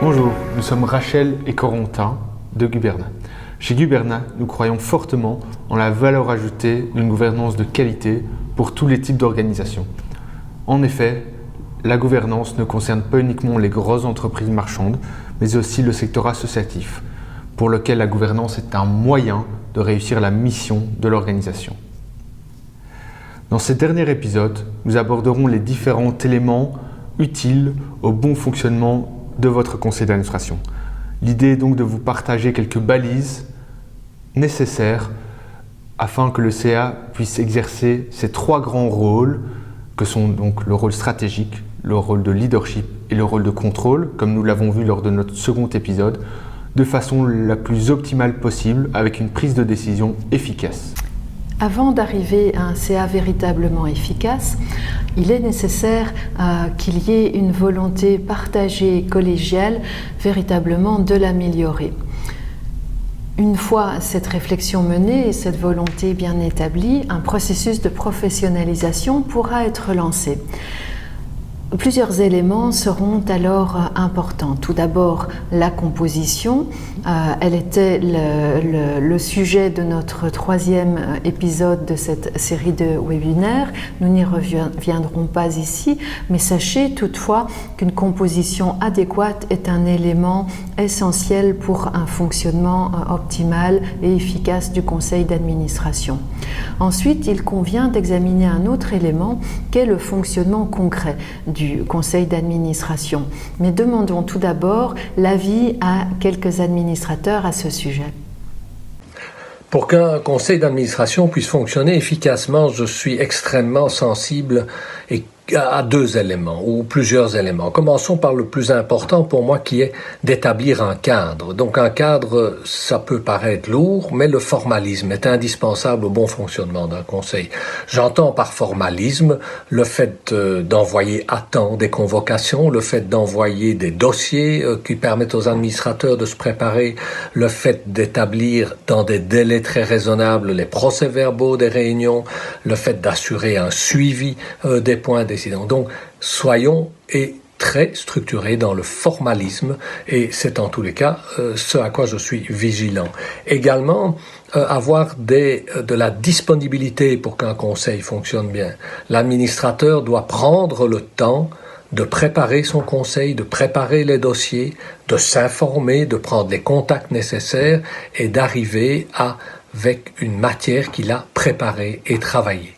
Bonjour, nous sommes Rachel et Corentin de Gubernat. Chez Gubernat, nous croyons fortement en la valeur ajoutée d'une gouvernance de qualité pour tous les types d'organisations. En effet, la gouvernance ne concerne pas uniquement les grosses entreprises marchandes, mais aussi le secteur associatif, pour lequel la gouvernance est un moyen de réussir la mission de l'organisation. Dans ce dernier épisode, nous aborderons les différents éléments utiles au bon fonctionnement de votre conseil d'administration. L'idée est donc de vous partager quelques balises nécessaires afin que le CA puisse exercer ces trois grands rôles que sont donc le rôle stratégique, le rôle de leadership et le rôle de contrôle, comme nous l'avons vu lors de notre second épisode, de façon la plus optimale possible avec une prise de décision efficace. Avant d'arriver à un CA véritablement efficace, il est nécessaire qu'il y ait une volonté partagée et collégiale véritablement de l'améliorer. Une fois cette réflexion menée et cette volonté bien établie, un processus de professionnalisation pourra être lancé. Plusieurs éléments seront alors importants. Tout d'abord, la composition. Elle était le sujet de notre troisième épisode de cette série de webinaires. Nous n'y reviendrons pas ici, mais sachez toutefois qu'une composition adéquate est un élément essentiel pour un fonctionnement optimal et efficace du conseil d'administration. Ensuite, il convient d'examiner un autre élément qu'est le fonctionnement concret du conseil d'administration. Mais demandons tout d'abord l'avis à quelques administrateurs à ce sujet. Pour qu'un conseil d'administration puisse fonctionner efficacement, je suis extrêmement sensible à deux éléments ou plusieurs éléments. Commençons par le plus important pour moi qui est d'établir un cadre. Donc un cadre, ça peut paraître lourd, mais le formalisme est indispensable au bon fonctionnement d'un conseil. J'entends par formalisme le fait d'envoyer à temps des convocations, le fait d'envoyer des dossiers qui permettent aux administrateurs de se préparer, le fait d'établir dans des délais très raisonnables les procès-verbaux des réunions, le fait d'assurer un suivi des points décidés. Donc, soyons très structurés dans le formalisme et c'est en tous les cas ce à quoi je suis vigilant. Également, avoir de la disponibilité pour qu'un conseil fonctionne bien. L'administrateur doit prendre le temps de préparer son conseil, de préparer les dossiers, de s'informer, de prendre les contacts nécessaires et d'arriver avec une matière qu'il a préparée et travaillée.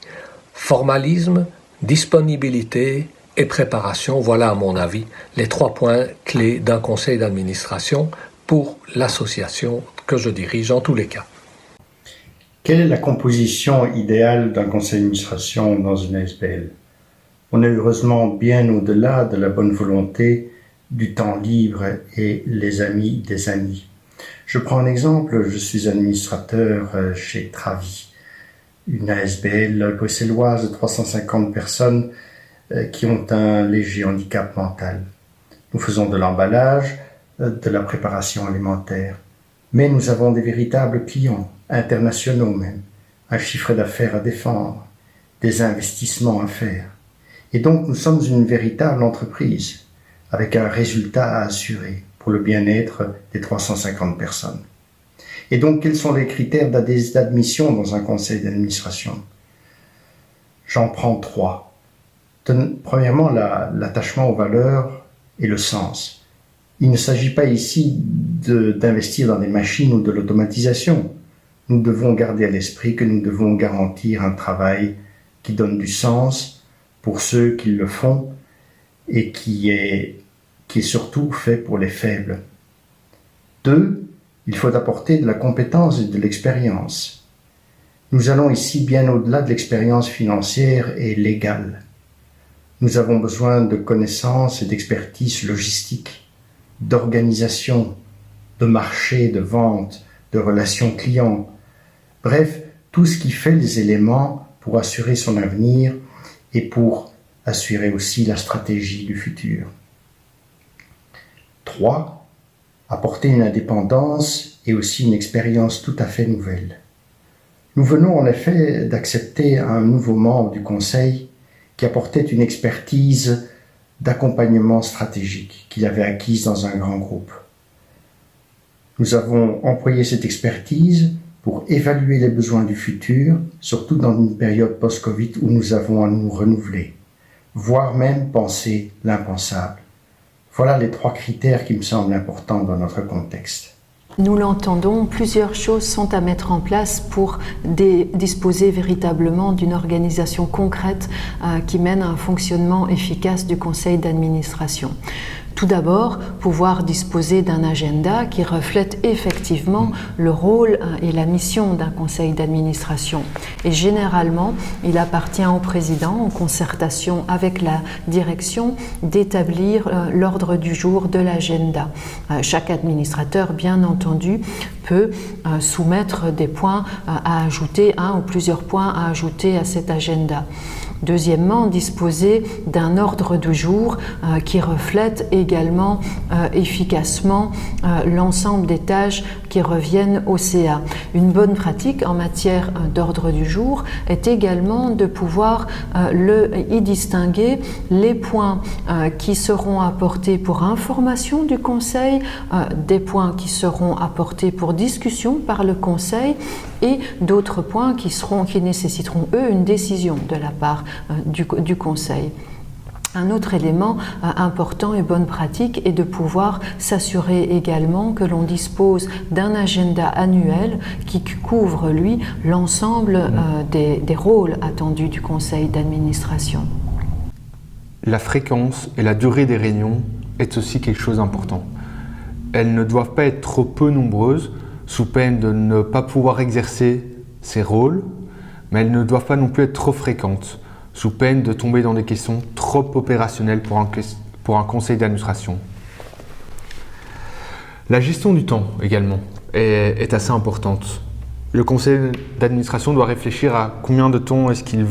Formalisme, disponibilité et préparation, voilà à mon avis les trois points clés d'un conseil d'administration pour l'association que je dirige en tous les cas. Quelle est la composition idéale d'un conseil d'administration dans une ASBL? On est heureusement bien au-delà de la bonne volonté, du temps libre et les amis des amis. Je prends un exemple, je suis administrateur chez Travi, une ASBL bruxelloise de 350 personnes qui ont un léger handicap mental. Nous faisons de l'emballage, de la préparation alimentaire, mais nous avons des véritables clients, internationaux même, un chiffre d'affaires à défendre, des investissements à faire. Et donc nous sommes une véritable entreprise, avec un résultat à assurer pour le bien-être des 350 personnes. Et donc, quels sont les critères d'admission dans un conseil d'administration? J'en prends trois. Premièrement, l'attachement aux valeurs et le sens. Il ne s'agit pas ici d'investir dans des machines ou de l'automatisation. Nous devons garder à l'esprit que nous devons garantir un travail qui donne du sens pour ceux qui le font et qui est surtout fait pour les faibles. 2. Il faut apporter de la compétence et de l'expérience. Nous allons ici bien au-delà de l'expérience financière et légale. Nous avons besoin de connaissances et d'expertise logistique, d'organisation, de marché, de vente, de relations clients. Bref, tout ce qui fait les éléments pour assurer son avenir et pour assurer aussi la stratégie du futur. 3. Apporter une indépendance et aussi une expérience tout à fait nouvelle. Nous venons en effet d'accepter un nouveau membre du Conseil qui apportait une expertise d'accompagnement stratégique qu'il avait acquise dans un grand groupe. Nous avons employé cette expertise pour évaluer les besoins du futur, surtout dans une période post-Covid où nous avons à nous renouveler, voire même penser l'impensable. Voilà les 3 critères qui me semblent importants dans notre contexte. Nous l'entendons, plusieurs choses sont à mettre en place pour disposer véritablement d'une organisation concrète qui mène à un fonctionnement efficace du conseil d'administration. Tout d'abord, pouvoir disposer d'un agenda qui reflète effectivement le rôle et la mission d'un conseil d'administration. Et généralement, il appartient au président, en concertation avec la direction, d'établir l'ordre du jour de l'agenda. Chaque administrateur, bien entendu, peut soumettre des points à ajouter, un ou plusieurs points à ajouter à cet agenda. Deuxièmement, disposer d'un ordre du jour qui reflète également efficacement l'ensemble des tâches qui reviennent au CA. Une bonne pratique en matière d'ordre du jour est également de pouvoir y distinguer les points qui seront apportés pour information du Conseil, des points qui seront apportés pour discussion par le Conseil et d'autres points qui nécessiteront, eux, une décision de la part du Conseil. Un autre élément important et bonne pratique est de pouvoir s'assurer également que l'on dispose d'un agenda annuel qui couvre, lui, l'ensemble des rôles attendus du conseil d'administration. La fréquence et la durée des réunions est aussi quelque chose d'important. Elles ne doivent pas être trop peu nombreuses, sous peine de ne pas pouvoir exercer ces rôles, mais elles ne doivent pas non plus être trop fréquentes, sous peine de tomber dans des questions trop opérationnelles pour un conseil d'administration. La gestion du temps également est assez importante. Le conseil d'administration doit réfléchir à combien de temps est-ce qu'il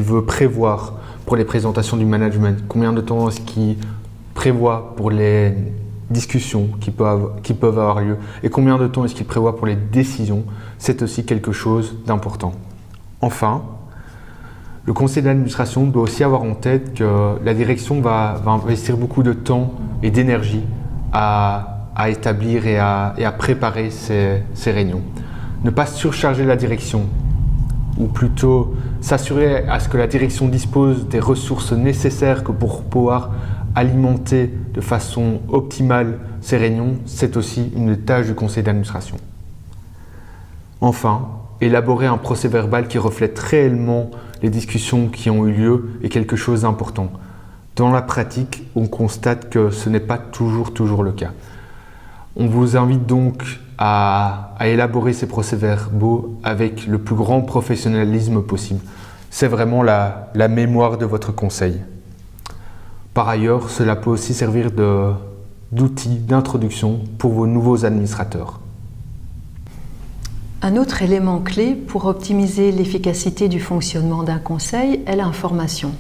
veut prévoir pour les présentations du management, combien de temps est-ce qu'il prévoit pour les discussions qui peuvent avoir lieu et combien de temps est-ce qu'il prévoit pour les décisions. C'est aussi quelque chose d'important. Enfin, le conseil d'administration doit aussi avoir en tête que la direction va investir beaucoup de temps et d'énergie à établir et à préparer ces réunions. Ne pas surcharger la direction, ou plutôt s'assurer à ce que la direction dispose des ressources nécessaires pour pouvoir alimenter de façon optimale ces réunions, c'est aussi une tâche du conseil d'administration. Enfin, élaborer un procès-verbal qui reflète réellement les discussions qui ont eu lieu est quelque chose d'important. Dans la pratique, on constate que ce n'est pas toujours le cas. On vous invite donc à élaborer ces procès-verbaux avec le plus grand professionnalisme possible. C'est vraiment la mémoire de votre conseil. Par ailleurs, cela peut aussi servir d'outil d'introduction pour vos nouveaux administrateurs. Un autre élément clé pour optimiser l'efficacité du fonctionnement d'un conseil est l'information.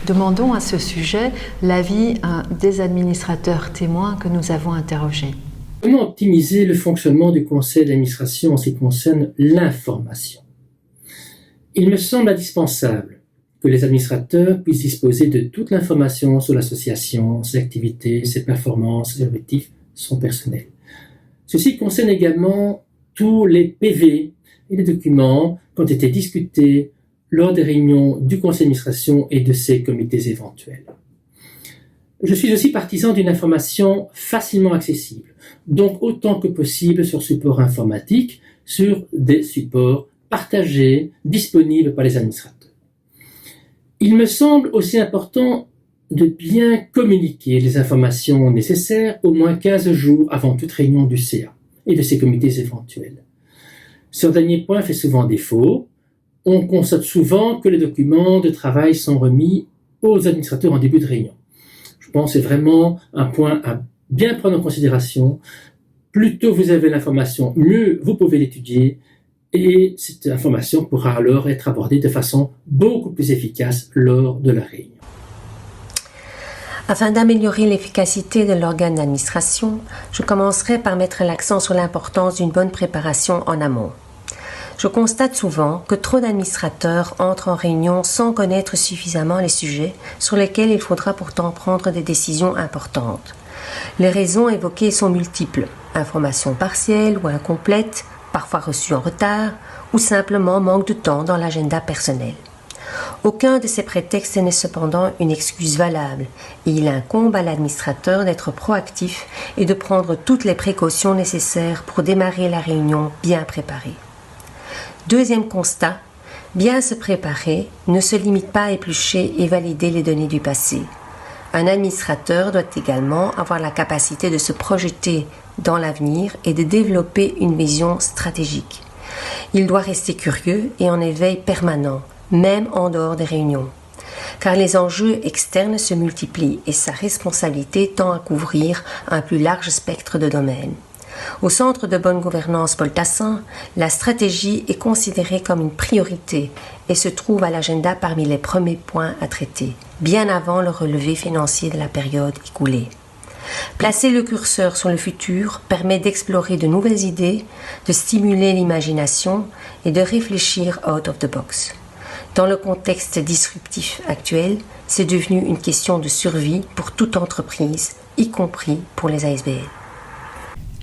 Demandons à ce sujet l'avis des administrateurs témoins que nous avons interrogés. Comment optimiser le fonctionnement du conseil d'administration en ce qui concerne l'information? Il me semble indispensable que les administrateurs puissent disposer de toute l'information sur l'association, ses activités, ses performances, ses objectifs, son personnel. Ceci concerne également tous les PV et les documents qui ont été discutés lors des réunions du conseil d'administration et de ses comités éventuels. Je suis aussi partisan d'une information facilement accessible, donc autant que possible sur support informatique, sur des supports partagés, disponibles par les administrateurs. Il me semble aussi important de bien communiquer les informations nécessaires au moins 15 jours avant toute réunion du CA et de ses comités éventuels. Ce dernier point fait souvent défaut. On constate souvent que les documents de travail sont remis aux administrateurs en début de réunion. Je pense que c'est vraiment un point à bien prendre en considération. Plus tôt vous avez l'information, mieux vous pouvez l'étudier et cette information pourra alors être abordée de façon beaucoup plus efficace lors de la réunion. Afin d'améliorer l'efficacité de l'organe d'administration, je commencerai par mettre l'accent sur l'importance d'une bonne préparation en amont. Je constate souvent que trop d'administrateurs entrent en réunion sans connaître suffisamment les sujets sur lesquels il faudra pourtant prendre des décisions importantes. Les raisons évoquées sont multiples, informations partielles ou incomplètes, parfois reçues en retard, ou simplement manque de temps dans l'agenda personnel. Aucun de ces prétextes n'est cependant une excuse valable et il incombe à l'administrateur d'être proactif et de prendre toutes les précautions nécessaires pour démarrer la réunion bien préparée. Deuxième constat, bien se préparer ne se limite pas à éplucher et valider les données du passé. Un administrateur doit également avoir la capacité de se projeter dans l'avenir et de développer une vision stratégique. Il doit rester curieux et en éveil permanent, même en dehors des réunions. Car les enjeux externes se multiplient et sa responsabilité tend à couvrir un plus large spectre de domaines. Au Centre de bonne gouvernance Paul Tassin, la stratégie est considérée comme une priorité et se trouve à l'agenda parmi les premiers points à traiter, bien avant le relevé financier de la période écoulée. Placer le curseur sur le futur permet d'explorer de nouvelles idées, de stimuler l'imagination et de réfléchir out of the box. Dans le contexte disruptif actuel, c'est devenu une question de survie pour toute entreprise, y compris pour les ASBL.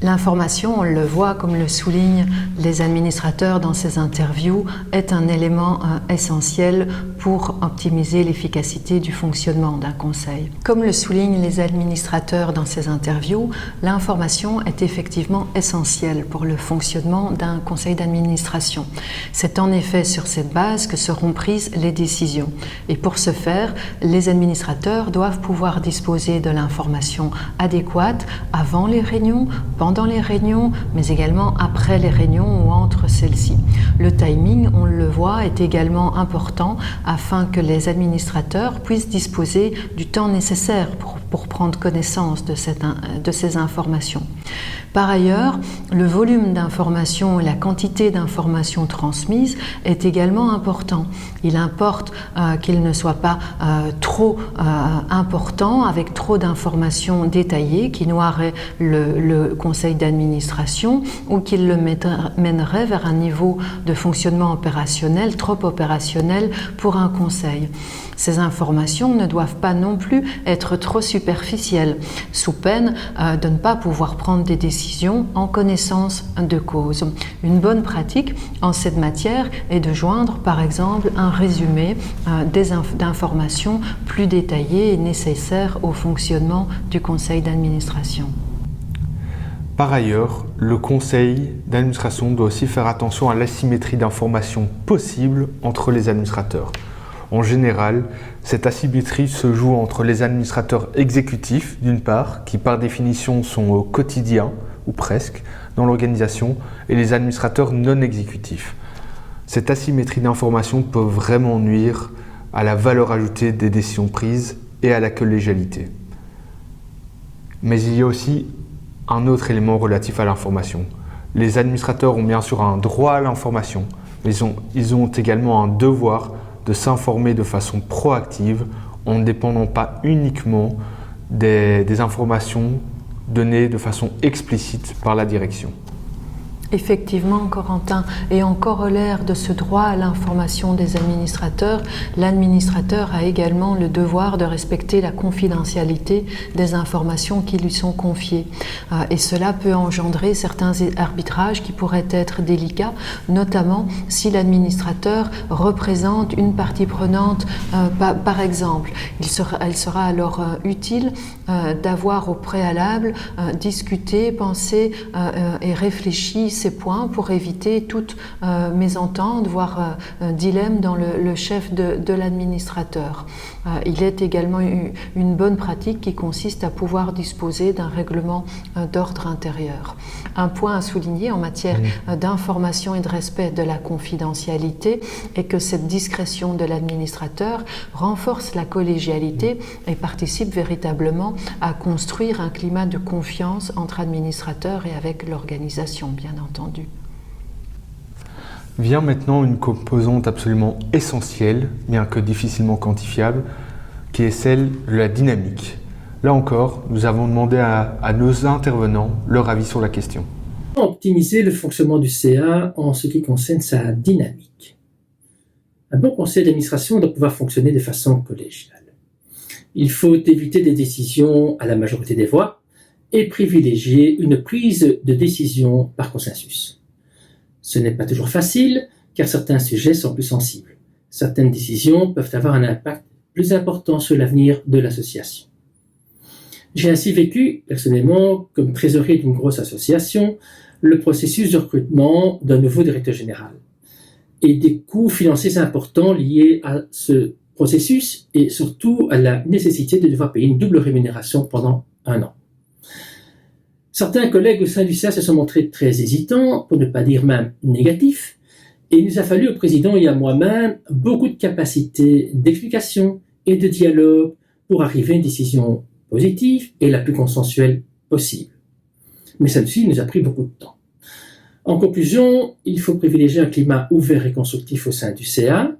L'information, on le voit, comme le soulignent les administrateurs dans ces interviews, est un élément essentiel pour optimiser l'efficacité du fonctionnement d'un conseil. Comme le soulignent les administrateurs dans ces interviews, l'information est effectivement essentielle pour le fonctionnement d'un conseil d'administration. C'est en effet sur cette base que seront prises les décisions. Et pour ce faire, les administrateurs doivent pouvoir disposer de l'information adéquate avant les réunions, pendant les réunions, mais également après les réunions ou entre celles-ci. Le timing, on le voit, est également important afin que les administrateurs puissent disposer du temps nécessaire pour prendre connaissance de ces informations. Par ailleurs, le volume d'informations et la quantité d'informations transmises est également important. Il importe qu'il ne soit pas trop important, avec trop d'informations détaillées qui noieraient le conseil d'administration ou qui le mènerait vers un niveau de fonctionnement opérationnel trop opérationnel pour un conseil. Ces informations ne doivent pas non plus être trop superficielles, sous peine de ne pas pouvoir prendre des décisions en connaissance de cause. Une bonne pratique en cette matière est de joindre par exemple un résumé d'informations plus détaillées et nécessaires au fonctionnement du conseil d'administration. Par ailleurs, le conseil d'administration doit aussi faire attention à l'asymétrie d'informations possible entre les administrateurs. En général, cette asymétrie se joue entre les administrateurs exécutifs, d'une part, qui par définition sont au quotidien, ou presque, dans l'organisation, et les administrateurs non exécutifs. Cette asymétrie d'informations peut vraiment nuire à la valeur ajoutée des décisions prises et à la collégialité. Mais il y a aussi un autre élément relatif à l'information. Les administrateurs ont bien sûr un droit à l'information, mais ils ont également un devoir de s'informer de façon proactive en ne dépendant pas uniquement des informations données de façon explicite par la direction. Effectivement, Corentin, et en corollaire de ce droit à l'information des administrateurs, l'administrateur a également le devoir de respecter la confidentialité des informations qui lui sont confiées. Et cela peut engendrer certains arbitrages qui pourraient être délicats, notamment si l'administrateur représente une partie prenante. Par exemple, il sera alors utile d'avoir au préalable discuté, pensé et réfléchi ces points pour éviter toute mésentente, voire dilemme dans le chef de l'administrateur. Il est également une bonne pratique qui consiste à pouvoir disposer d'un règlement d'ordre intérieur. Un point à souligner en matière d'information et de respect de la confidentialité est que cette discrétion de l'administrateur renforce la collégialité et participe véritablement à construire un climat de confiance entre administrateurs et avec l'organisation, bien entendu. Vient maintenant une composante absolument essentielle, bien que difficilement quantifiable, qui est celle de la dynamique. Là encore, nous avons demandé à nos intervenants leur avis sur la question. optimiser le fonctionnement du CA en ce qui concerne sa dynamique. Un bon conseil d'administration doit pouvoir fonctionner de façon collégiale. Il faut éviter des décisions à la majorité des voix et privilégier une prise de décision par consensus. Ce n'est pas toujours facile car certains sujets sont plus sensibles. Certaines décisions peuvent avoir un impact plus important sur l'avenir de l'association. J'ai ainsi vécu, personnellement, comme trésorier d'une grosse association, le processus de recrutement d'un nouveau directeur général et des coûts financiers importants liés à ce processus et surtout à la nécessité de devoir payer une double rémunération pendant 1 an. Certains collègues au sein du CA se sont montrés très hésitants, pour ne pas dire même négatifs, et il nous a fallu au président et à moi-même beaucoup de capacité d'explication et de dialogue pour arriver à une décision positive et la plus consensuelle possible. Mais celle-ci nous a pris beaucoup de temps. En conclusion, il faut privilégier un climat ouvert et constructif au sein du CA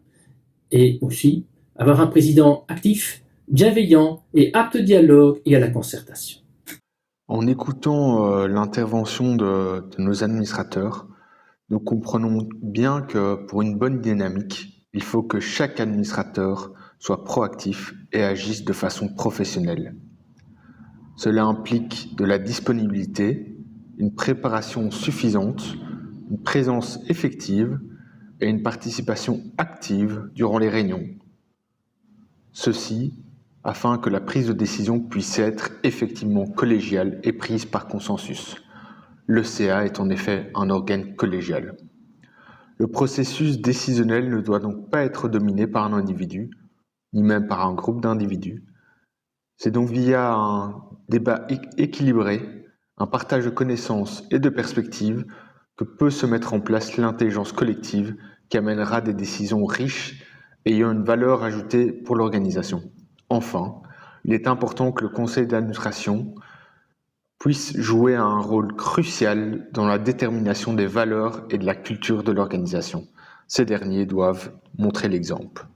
et aussi avoir un président actif, bienveillant et apte au dialogue et à la concertation. En écoutant l'intervention de nos administrateurs, nous comprenons bien que pour une bonne dynamique, il faut que chaque administrateur soit proactif et agisse de façon professionnelle. Cela implique de la disponibilité, une préparation suffisante, une présence effective et une participation active durant les réunions. Ceci afin que la prise de décision puisse être effectivement collégiale et prise par consensus. Le CA est en effet un organe collégial. Le processus décisionnel ne doit donc pas être dominé par un individu, ni même par un groupe d'individus. C'est donc via un débat équilibré, un partage de connaissances et de perspectives que peut se mettre en place l'intelligence collective qui amènera des décisions riches et ayant une valeur ajoutée pour l'organisation. Enfin, il est important que le conseil d'administration puisse jouer un rôle crucial dans la détermination des valeurs et de la culture de l'organisation. Ces derniers doivent montrer l'exemple.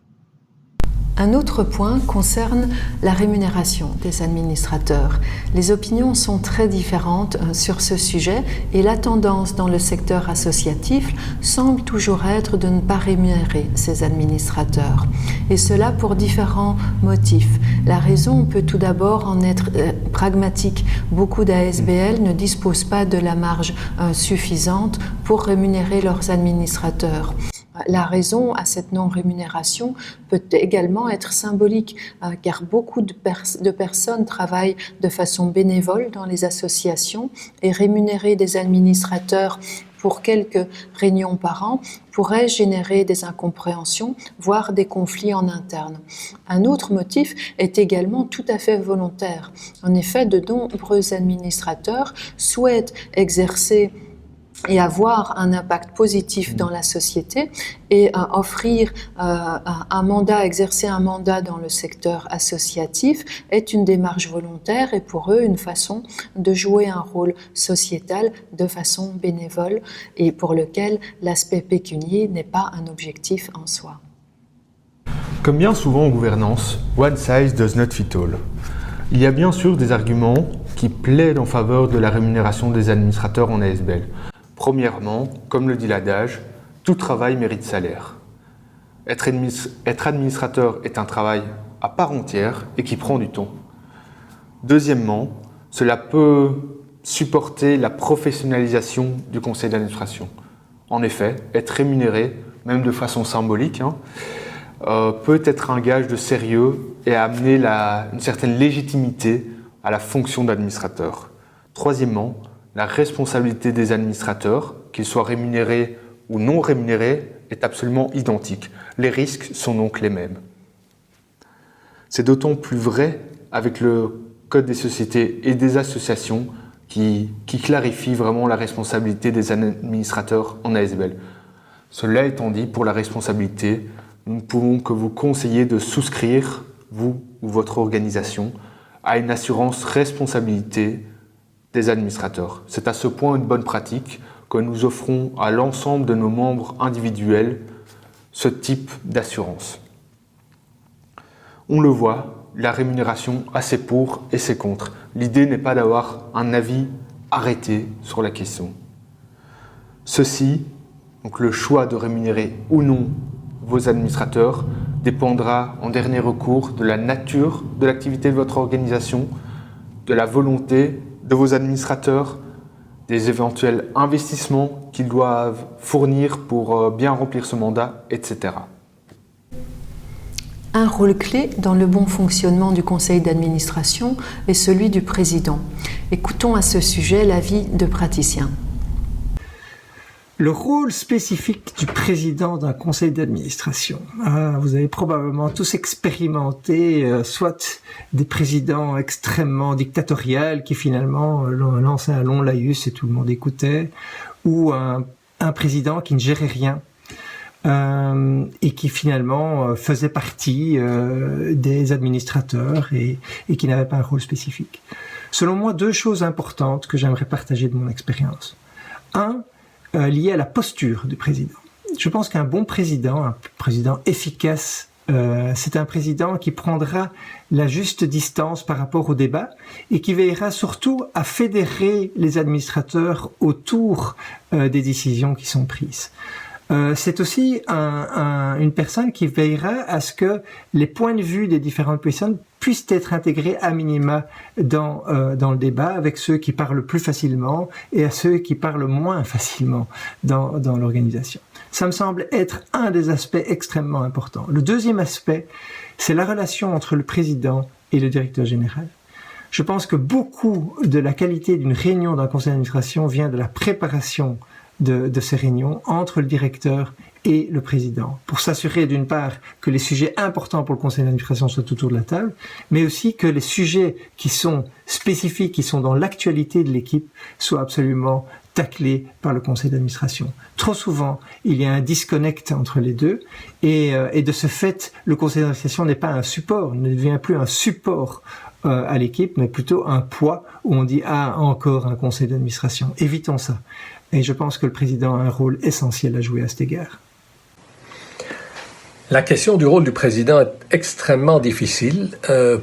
Un autre point concerne la rémunération des administrateurs. Les opinions sont très différentes sur ce sujet et la tendance dans le secteur associatif semble toujours être de ne pas rémunérer ces administrateurs. Et cela pour différents motifs. La raison peut tout d'abord en être pragmatique. Beaucoup d'ASBL ne disposent pas de la marge suffisante pour rémunérer leurs administrateurs. La raison à cette non-rémunération peut également être symbolique, car beaucoup de personnes travaillent de façon bénévole dans les associations et rémunérer des administrateurs pour quelques réunions par an pourrait générer des incompréhensions, voire des conflits en interne. Un autre motif est également tout à fait volontaire. En effet, de nombreux administrateurs souhaitent exercer et avoir un impact positif dans la société et offrir un mandat, exercer un mandat dans le secteur associatif est une démarche volontaire et pour eux une façon de jouer un rôle sociétal de façon bénévole et pour lequel l'aspect pécunier n'est pas un objectif en soi. Comme bien souvent en gouvernance, one size does not fit all. Il y a bien sûr des arguments qui plaident en faveur de la rémunération des administrateurs en ASBL. Premièrement, comme le dit l'adage, tout travail mérite salaire. Être administrateur est un travail à part entière et qui prend du temps. Deuxièmement, cela peut supporter la professionnalisation du conseil d'administration. En effet, être rémunéré, même de façon symbolique, peut être un gage de sérieux et amener une certaine légitimité à la fonction d'administrateur. Troisièmement, la responsabilité des administrateurs, qu'ils soient rémunérés ou non rémunérés, est absolument identique. Les risques sont donc les mêmes. C'est d'autant plus vrai avec le Code des sociétés et des associations qui clarifie vraiment la responsabilité des administrateurs en ASBL. Cela étant dit, pour la responsabilité, nous ne pouvons que vous conseiller de souscrire, vous ou votre organisation, à une assurance responsabilité des administrateurs. C'est à ce point une bonne pratique que nous offrons à l'ensemble de nos membres individuels ce type d'assurance. On le voit, la rémunération a ses pour et ses contre. L'idée n'est pas d'avoir un avis arrêté sur la question. Ceci, donc le choix de rémunérer ou non vos administrateurs, dépendra en dernier recours de la nature de l'activité de votre organisation, de la volonté de vos administrateurs, des éventuels investissements qu'ils doivent fournir pour bien remplir ce mandat, etc. Un rôle clé dans le bon fonctionnement du conseil d'administration est celui du président. Écoutons à ce sujet l'avis de praticiens. Le rôle spécifique du président d'un conseil d'administration. Vous avez probablement tous expérimenté soit des présidents extrêmement dictatoriaux qui finalement lançaient un long laïus et tout le monde écoutait, ou un président qui ne gérait rien et qui finalement faisait partie des administrateurs et qui n'avait pas un rôle spécifique. Selon moi, deux choses importantes que j'aimerais partager de mon expérience. Lié à la posture du président. Je pense qu'un bon président, un président efficace, c'est un président qui prendra la juste distance par rapport au débat et qui veillera surtout à fédérer les administrateurs autour des décisions qui sont prises. C'est aussi une personne qui veillera à ce que les points de vue des différentes personnes puissent être intégrés à minima dans le débat avec ceux qui parlent plus facilement et à ceux qui parlent moins facilement dans l'organisation. Ça me semble être un des aspects extrêmement importants. Le deuxième aspect, c'est la relation entre le président et le directeur général. Je pense que beaucoup de la qualité d'une réunion d'un conseil d'administration vient de la préparation de ces réunions entre le directeur et le président, pour s'assurer d'une part que les sujets importants pour le conseil d'administration soient autour de la table, mais aussi que les sujets qui sont spécifiques, qui sont dans l'actualité de l'équipe, soient absolument taclés par le conseil d'administration. Trop souvent, il y a un disconnect entre les deux, et de ce fait, le conseil d'administration n'est pas un support, ne devient plus un support à l'équipe, mais plutôt un poids où on dit « Ah, encore un conseil d'administration ». Évitons ça. Et je pense que le président a un rôle essentiel à jouer à cet égard. La question du rôle du président est extrêmement difficile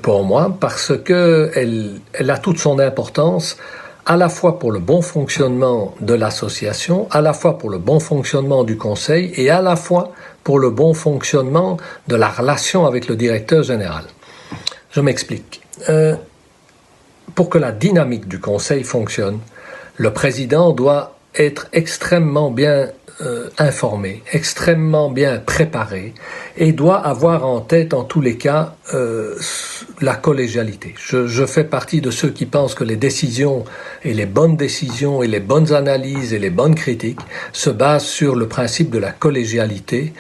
pour moi parce qu'elle a toute son importance à la fois pour le bon fonctionnement de l'association, à la fois pour le bon fonctionnement du conseil et à la fois pour le bon fonctionnement de la relation avec le directeur général. Je m'explique. Pour que la dynamique du conseil fonctionne, le président doit être extrêmement bien informé, extrêmement bien préparé et doit avoir en tête en tous les cas la collégialité. Je fais partie de ceux qui pensent que les décisions et les bonnes décisions et les bonnes analyses et les bonnes critiques se basent sur le principe de la collégialité,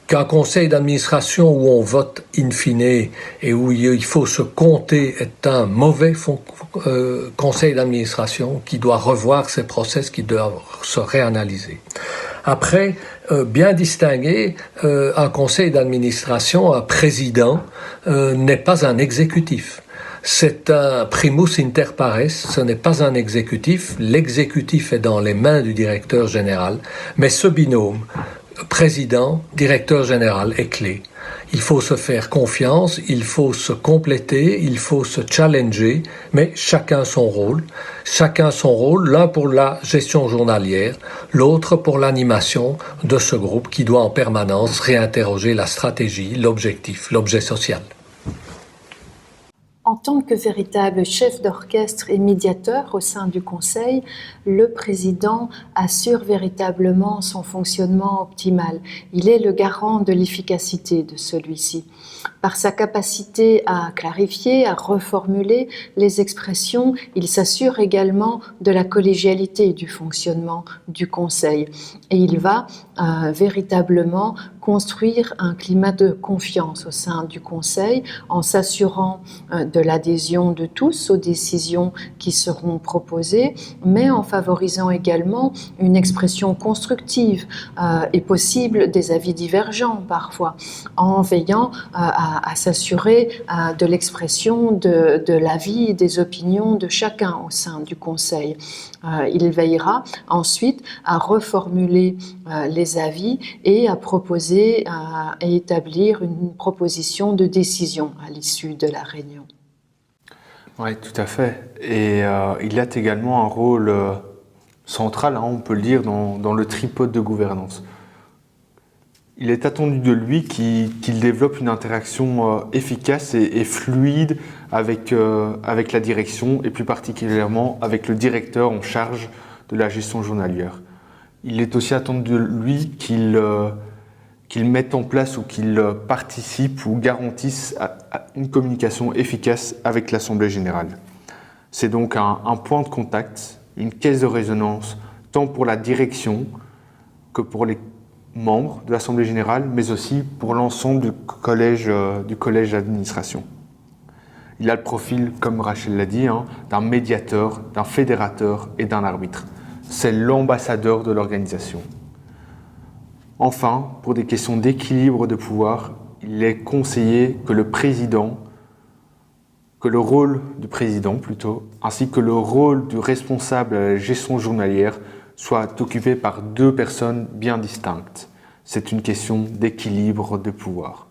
qu'un conseil d'administration où on vote in fine et où il faut se compter est un mauvais conseil d'administration qui doit revoir ses process, qui doit se réanalyser. Après, bien distinguer, un conseil d'administration, un président, n'est pas un exécutif. C'est un primus inter pares, ce n'est pas un exécutif. L'exécutif est dans les mains du directeur général, mais ce binôme, président, directeur général est clé. Il faut se faire confiance, il faut se compléter, il faut se challenger, mais chacun son rôle, l'un pour la gestion journalière, l'autre pour l'animation de ce groupe qui doit en permanence réinterroger la stratégie, l'objectif, l'objet social. En tant que véritable chef d'orchestre et médiateur au sein du Conseil, le président assure véritablement son fonctionnement optimal. Il est le garant de l'efficacité de celui-ci. Par sa capacité à clarifier, à reformuler les expressions, il s'assure également de la collégialité du fonctionnement du Conseil. Et il va véritablement construire un climat de confiance au sein du Conseil en s'assurant de l'adhésion de tous aux décisions qui seront proposées, mais en favorisant également une expression constructive et possible des avis divergents parfois, en veillant à s'assurer de l'expression de l'avis et des opinions de chacun au sein du Conseil. Il veillera ensuite à reformuler les avis et à proposer et établir une proposition de décision à l'issue de la réunion. Oui, tout à fait. Et il a également un rôle central, on peut le dire, dans le tripode de gouvernance. Il est attendu de lui qu'il développe une interaction efficace et fluide avec la direction et plus particulièrement avec le directeur en charge de la gestion journalière. Il est aussi attendu de lui qu'il mette en place ou qu'il participe ou garantisse à une communication efficace avec l'Assemblée générale. C'est donc un point de contact, une caisse de résonance, tant pour la direction que pour les membres de l'Assemblée générale, mais aussi pour l'ensemble du collège d'administration. Il a le profil, comme Rachel l'a dit, d'un médiateur, d'un fédérateur et d'un arbitre. C'est l'ambassadeur de l'organisation. Enfin, pour des questions d'équilibre de pouvoir, il est conseillé que le rôle du président plutôt, ainsi que le rôle du responsable à la gestion journalière soit occupé par deux personnes bien distinctes. C'est une question d'équilibre de pouvoir.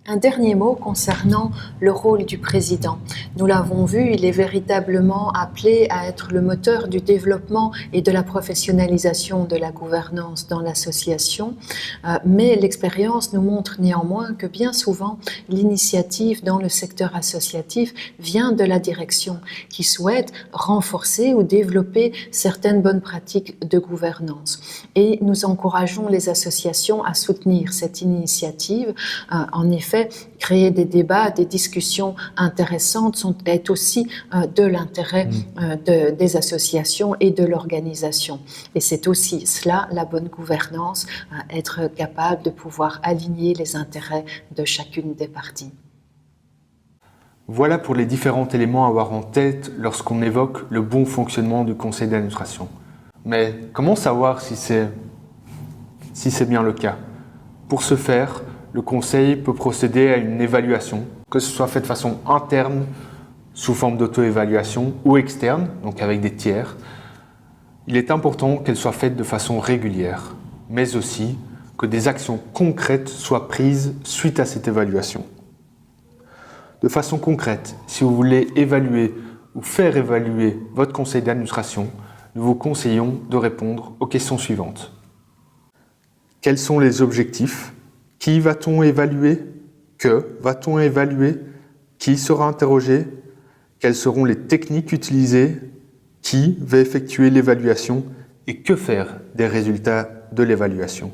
Un dernier mot concernant le rôle du président. Nous l'avons vu, il est véritablement appelé à être le moteur du développement et de la professionnalisation de la gouvernance dans l'association. Mais l'expérience nous montre néanmoins que bien souvent, l'initiative dans le secteur associatif vient de la direction qui souhaite renforcer ou développer certaines bonnes pratiques de gouvernance. Et nous encourageons les associations à soutenir cette initiative. En effet, créer des débats, des discussions intéressantes est aussi de l'intérêt des associations et de l'organisation. Et c'est aussi cela, la bonne gouvernance, être capable de pouvoir aligner les intérêts de chacune des parties. Voilà pour les différents éléments à avoir en tête lorsqu'on évoque le bon fonctionnement du conseil d'administration. Mais comment savoir si c'est bien le cas? Pour ce faire, le conseil peut procéder à une évaluation, que ce soit fait de façon interne, sous forme d'auto-évaluation, ou externe, donc avec des tiers. Il est important qu'elle soit faite de façon régulière, mais aussi que des actions concrètes soient prises suite à cette évaluation. De façon concrète, si vous voulez évaluer ou faire évaluer votre conseil d'administration, nous vous conseillons de répondre aux questions suivantes. Quels sont les objectifs ? Qui va-t-on évaluer? Que va-t-on évaluer? Qui sera interrogé? Quelles seront les techniques utilisées? Qui va effectuer l'évaluation? Et que faire des résultats de l'évaluation?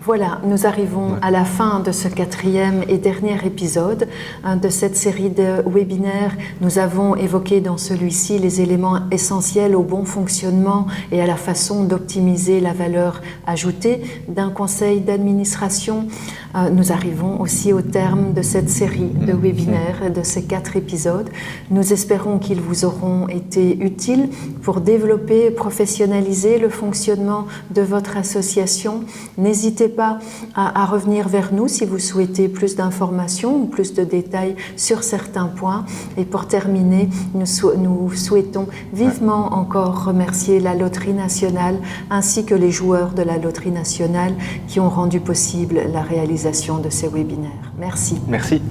Voilà, nous arrivons à la fin de ce 4e et dernier épisode de cette série de webinaires. Nous avons évoqué dans celui-ci les éléments essentiels au bon fonctionnement et à la façon d'optimiser la valeur ajoutée d'un conseil d'administration. Nous arrivons aussi au terme de cette série de webinaires, de ces 4 épisodes. Nous espérons qu'ils vous auront été utiles pour développer et professionnaliser le fonctionnement de votre association. N'hésitez pas à revenir vers nous si vous souhaitez plus d'informations ou plus de détails sur certains points. Et pour terminer, nous souhaitons vivement encore remercier la Loterie nationale ainsi que les joueurs de la Loterie nationale qui ont rendu possible la réalisation de ces webinaires. Merci. Merci.